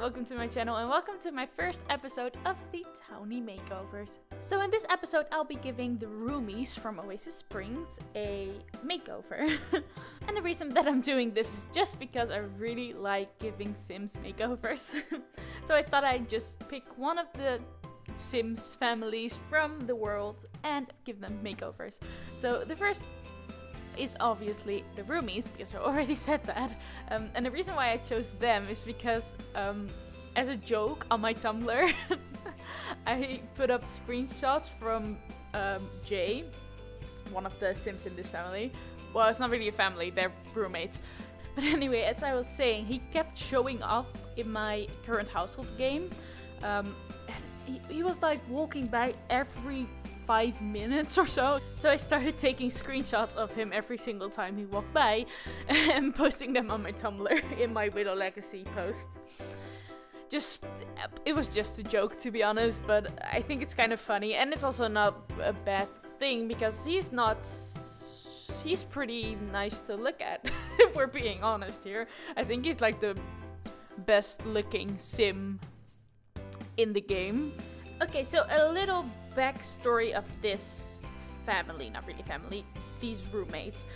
welcome to my channel and welcome to my first episode of the Townie Makeovers. So in this episode I'll be giving the roomies from Oasis Springs a makeover. And the reason that I'm doing this is just because I really like giving Sims makeovers. So I thought I'd just pick one of the Sims families from the world and give them makeovers. So the first is obviously the roomies, because I already said that. And the reason why I chose them is because as a joke on my Tumblr, I put up screenshots from Jay, one of the Sims in this family. Well, it's not really a family, they're roommates. But anyway, as I was saying, he kept showing up in my current household game. And he was like walking by every 5 minutes or so. So I started taking screenshots of him every single time he walked by and posting them on my Tumblr in my Widow Legacy post. It was just a joke, to be honest, but I think it's kind of funny, and it's also not a bad thing because he's pretty nice to look at, if we're being honest here. I think he's like the best looking Sim in the game. Okay, so a little backstory of this family, not really family, these roommates.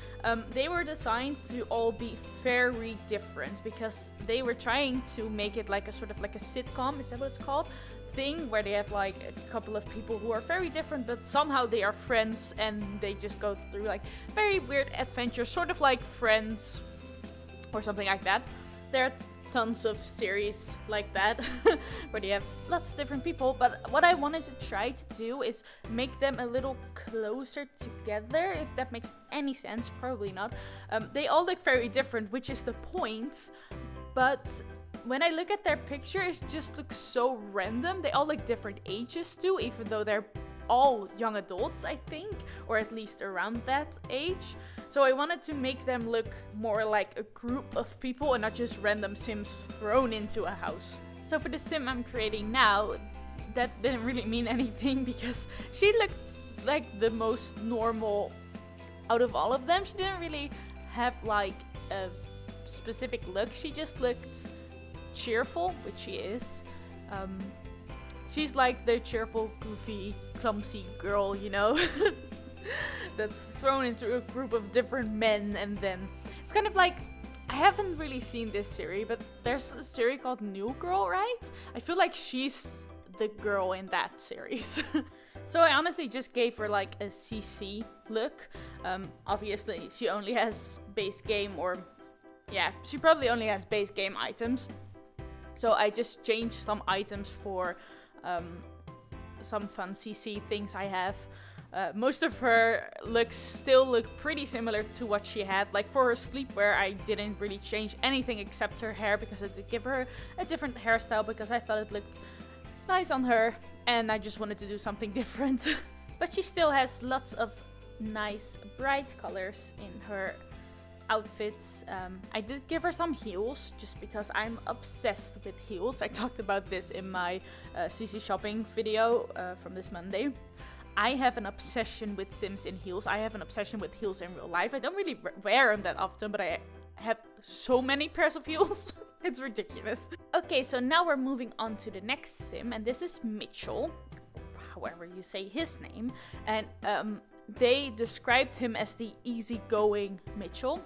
They were designed to all be very different because they were trying to make it like a sort of like a sitcom, is that what it's called? Thing where they have like a couple of people who are very different, but somehow they are friends and they just go through like very weird adventures, sort of like Friends or something like that. There are tons of series like that where they have lots of different people, but what I wanted to try to do is make them a little closer together, if that makes any sense. Probably not. They all look very different, which is the point, but when I look at their picture, it just looks so random. They all look different ages too, even though they're all young adults, I think, or at least around that age. So I wanted to make them look more like a group of people and not just random Sims thrown into a house. So for the Sim I'm creating now, that didn't really mean anything because she looked like the most normal out of all of them. She didn't really have like a specific look. She just looked cheerful, which she is. She's like the cheerful, goofy, clumsy girl, you know? That's thrown into a group of different men, and then it's kind of like, I haven't really seen this series, but there's a series called New Girl, right? I feel like she's the girl in that series. So I honestly just gave her like a CC look. Obviously she only has base game, or yeah, she probably only has base game items. So I just changed some items for some fun CC things I have. Most of her looks still look pretty similar to what she had. Like for her sleepwear, I didn't really change anything except her hair, because I did give her a different hairstyle because I thought it looked nice on her and I just wanted to do something different. But she still has lots of nice bright colors in her outfits. I did give her some heels just because I'm obsessed with heels. I talked about this in my CC shopping video from this Monday. I have an obsession with Sims in heels. I have an obsession with heels in real life. I don't really wear them that often, but I have so many pairs of heels. It's ridiculous. Okay, so now we're moving on to the next Sim, and this is Mitchell, however you say his name. And they described him as the easygoing Mitchell.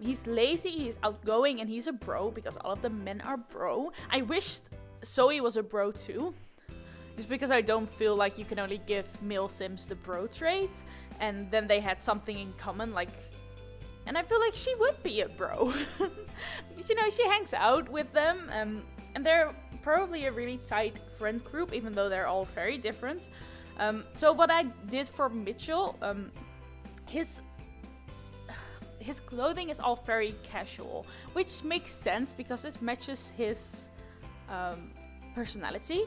He's lazy, he's outgoing, and he's a bro, because all of the men are bro. I wished Zoe was a bro too. Just because I don't feel like you can only give male Sims the bro trait, and then they had something in common, like, and I feel like she would be a bro. Because, you know, she hangs out with them, and they're probably a really tight friend group, even though they're all very different. So what I did for Mitchell, his clothing is all very casual, which makes sense because it matches his personality.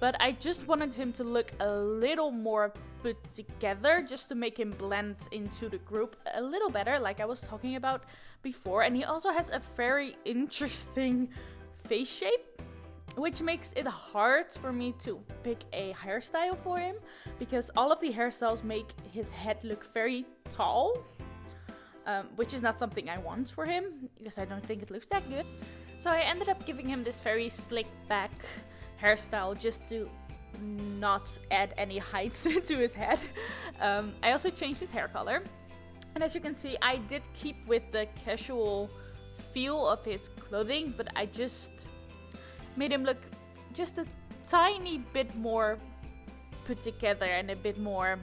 But I just wanted him to look a little more put together, just to make him blend into the group a little better, like I was talking about before. And he also has a very interesting face shape, which makes it hard for me to pick a hairstyle for him, because all of the hairstyles make his head look very tall, which is not something I want for him, because I don't think it looks that good. So I ended up giving him this very slick back hairstyle just to not add any heights to his head. I also changed his hair color. And as you can see, I did keep with the casual feel of his clothing, but I just made him look just a tiny bit more put together and a bit more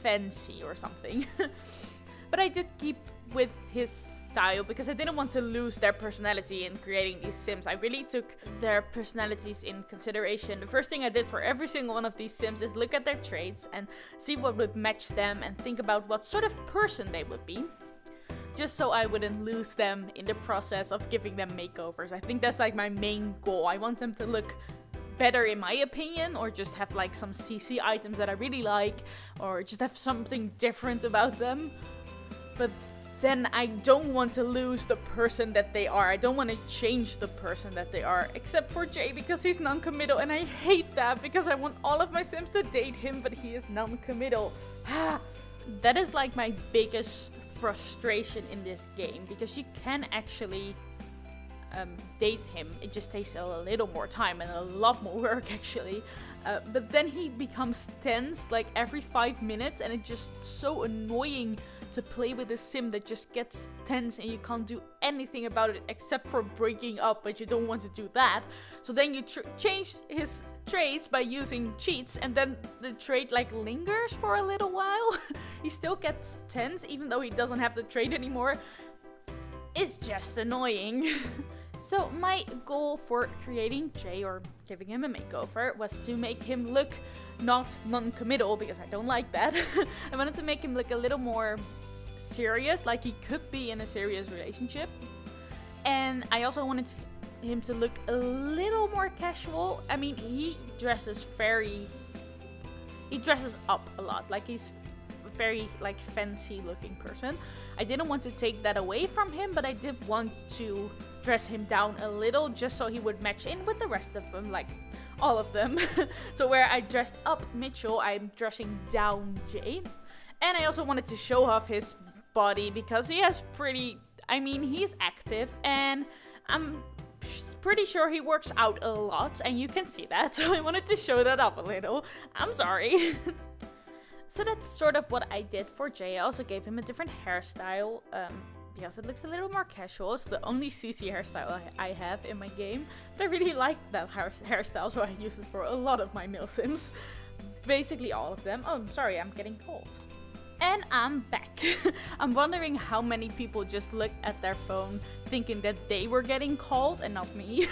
fancy or something. But I did keep with his style because I didn't want to lose their personality in creating these Sims. I really took their personalities in consideration. The first thing I did for every single one of these Sims is look at their traits and see what would match them and think about what sort of person they would be, just so I wouldn't lose them in the process of giving them makeovers. I think that's like my main goal. I want them to look better in my opinion, or just have like some CC items that I really like, or just have something different about them. But then I don't want to lose the person that they are. I don't want to change the person that they are, except for Jay because he's non-committal, and I hate that because I want all of my Sims to date him, but he is non-committal. That is like my biggest frustration in this game, because you can actually date him. It just takes a little more time and a lot more work actually. But then he becomes tense like every 5 minutes, and it's just so annoying to play with a Sim that just gets tense and you can't do anything about it except for breaking up, but you don't want to do that. So then you change his traits by using cheats, and then the trait like lingers for a little while. He still gets tense even though he doesn't have the trait anymore. It's just annoying. So my goal for creating Jay, or giving him a makeover, was to make him look not non-committal, because I don't like that. I wanted to make him look a little more serious, like he could be in a serious relationship. And I also wanted him to look a little more casual. I mean, he dresses up a lot, like he's a very like fancy looking person. I didn't want to take that away from him, but I did want to dress him down a little just so he would match in with the rest of them, like all of them. So where I dressed up Mitchell, I'm dressing down Jay. And I also wanted to show off his body because he has he's active, and I'm pretty sure he works out a lot, and you can see that. So I wanted to show that up a little. I'm sorry. So that's sort of what I did for Jay. I also gave him a different hairstyle, because it looks a little more casual. It's the only CC hairstyle I have in my game, but I really like that hairstyle, so I use it for a lot of my male Sims. Basically all of them. Oh, I'm sorry, I'm getting cold. And I'm back. I'm wondering how many people just looked at their phone thinking that they were getting called and not me.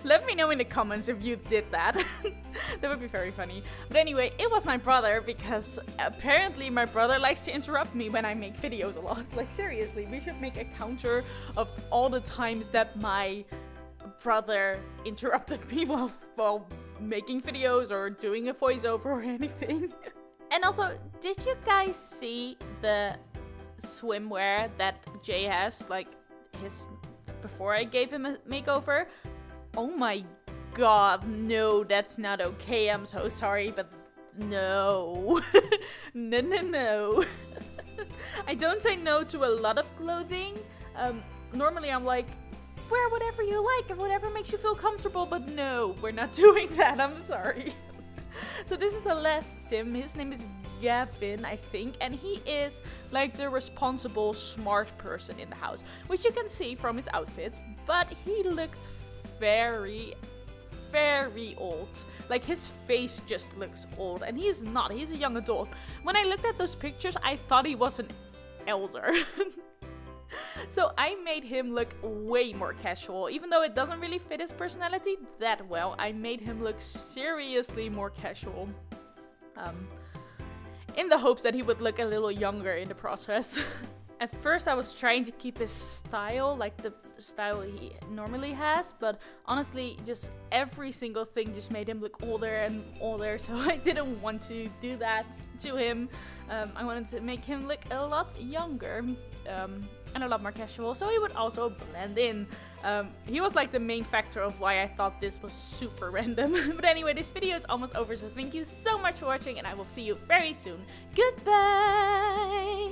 Let me know in the comments if you did that. That would be very funny. But anyway, it was my brother, because apparently my brother likes to interrupt me when I make videos a lot. Like seriously, we should make a counter of all the times that my brother interrupted me while making videos or doing a voiceover or anything. And also, did you guys see the swimwear that Jay has, like his, before I gave him a makeover? Oh my god, no, that's not okay. I'm so sorry, but no. No. I don't say no to a lot of clothing. Normally I'm like, wear whatever you like and whatever makes you feel comfortable, but no, we're not doing that. I'm sorry. So this is the last Sim. His name is Gavin, I think, and he is like the responsible, smart person in the house, which you can see from his outfits, but he looked very, very old. Like his face just looks old, and he's not. He's a young adult. When I looked at those pictures, I thought he was an elder. So I made him look way more casual, even though it doesn't really fit his personality that well. I made him look seriously more casual, in the hopes that he would look a little younger in the process. At first I was trying to keep his style, like the style he normally has, but honestly just every single thing just made him look older and older, so I didn't want to do that to him. I wanted to make him look a lot younger, and a lot more casual, so he would also blend in. He was like the main factor of why I thought this was super random. But anyway, this video is almost over, so thank you so much for watching, and I will see you very soon. Goodbye!